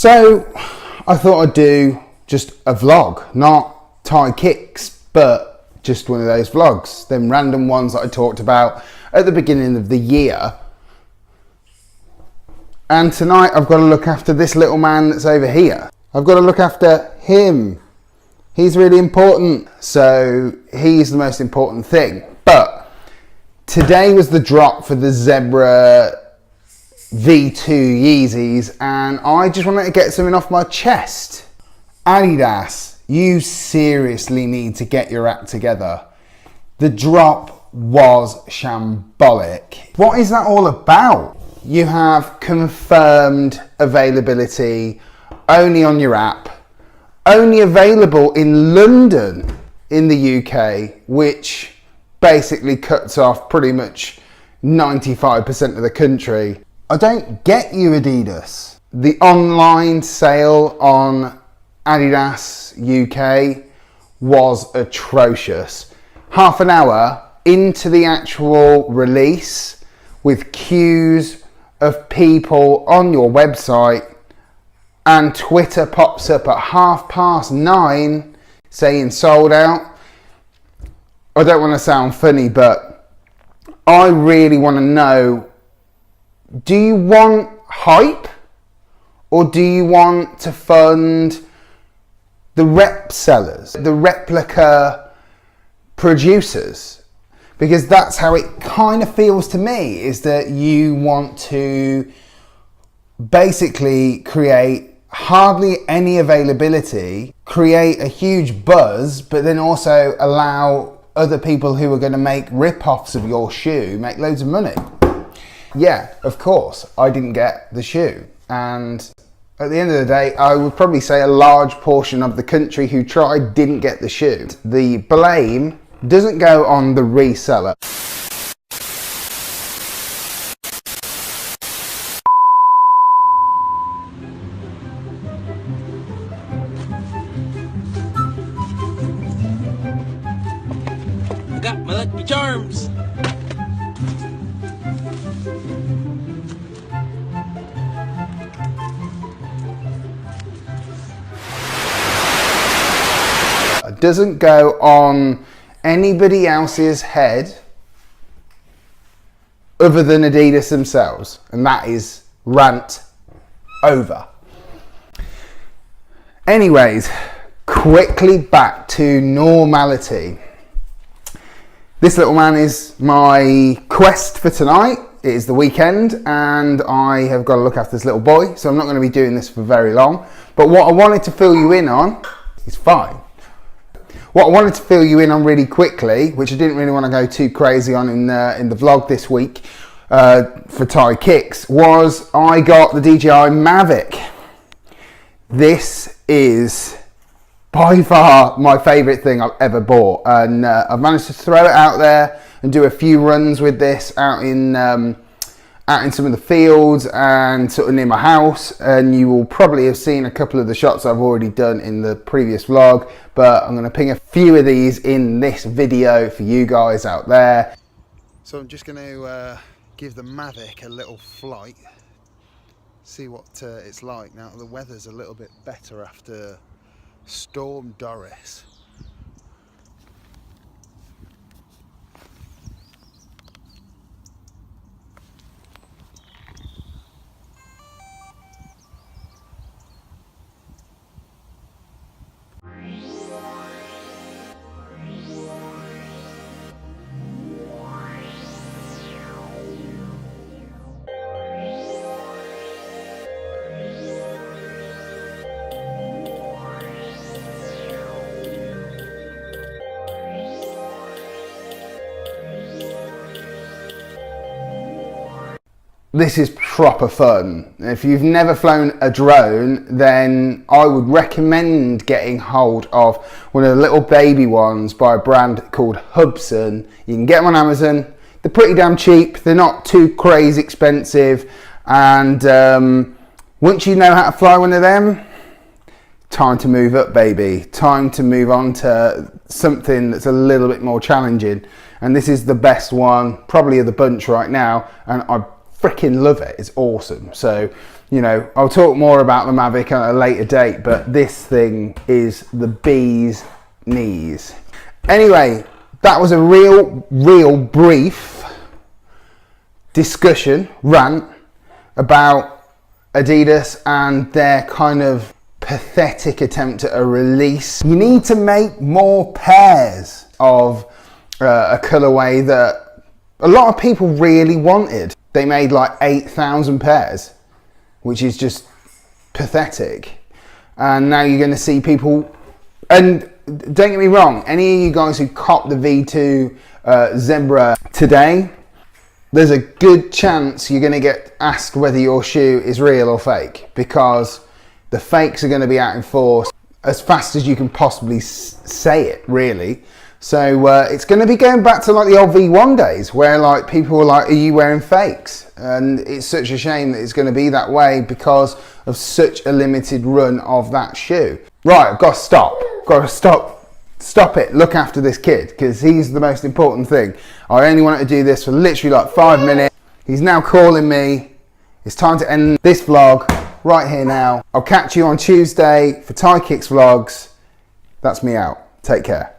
So I thought I'd do just a vlog, not Thai kicks, but just one of those vlogs, them random ones that I talked about at the beginning of the year. And tonight I've got to look after this little man that's over here. I've got to look after him. He's really important, so he's the most important thing. But today was the drop for the Zebra V2 Yeezys, and I just wanted to get something off my chest. Adidas, you seriously need to get your act together. The drop was shambolic. What is that all about? You have confirmed availability only on your app, only available in London in the UK, which basically cuts off pretty much 95% of the country. I don't get you, Adidas. The online sale on Adidas UK was atrocious. Half an hour into the actual release, with queues of people on your website, and Twitter pops up at 9:30 saying sold out. I don't want to sound funny, but I really want to know, do you want hype, or do you want to fund the rep sellers, the replica producers? Because that's how it kind of feels to me, is that you want to basically create hardly any availability, create a huge buzz, but then also allow other people who are going to make rip-offs of your shoe make loads of money. Yeah, of course, I didn't get the shoe. And at the end of the day, I would probably say a large portion of the country who tried didn't get the shoe. The blame doesn't go on the reseller. I got my lucky charms. It doesn't go on anybody else's head other than Adidas themselves, and that is rant over. Anyways, quickly back to normality. This little man is my quest for tonight. It is the weekend and I have got to look after this little boy, so I'm not going to be doing this for very long. But what I wanted to fill you in on is fine. What I wanted to fill you in on really quickly, which I didn't really want to go too crazy on in the vlog this week for Thai kicks, was I got the DJI Mavic. This is by far my favourite thing I've ever bought, and I've managed to throw it out there and do a few runs with this out in some of the fields and sort of near my house, and you will probably have seen a couple of the shots I've already done in the previous vlog, but I'm going to ping a few of these in this video for you guys out there. So I'm just going to give the Mavic a little flight, see what it's like. Now the weather's a little bit better after Storm Doris. This is proper fun. If you've never flown a drone, then I would recommend getting hold of one of the little baby ones by a brand called Hubsan. You can get them on Amazon. They're pretty damn cheap. They're not too crazy expensive. And once you know how to fly one of them, time to move up, baby. Time to move on to something that's a little bit more challenging. And this is the best one, probably of the bunch right now. And I freaking love it. It's awesome. So you know, I'll talk more about the Mavic at a later date, but this thing is the bee's knees. Anyway, that was a real brief discussion, rant, about Adidas and their kind of pathetic attempt at a release. You need to make more pairs of a colourway that a lot of people really wanted. They made like 8,000 pairs, which is just pathetic. And now you're going to see people, and don't get me wrong, any of you guys who cop the V2 Zebra today, there's a good chance you're going to get asked whether your shoe is real or fake, because the fakes are going to be out in force as fast as you can possibly say it, really. So it's going to be going back to like the old V1 days, where like people were like, are you wearing fakes? And it's such a shame that it's going to be that way because of such a limited run of that shoe. Right, I've got to stop. Stop it. Look after this kid, because he's the most important thing. I only wanted to do this for literally like 5 minutes. He's now calling me. It's time to end this vlog right here now. I'll catch you on Tuesday for Ty Kicks vlogs. That's me out. Take care.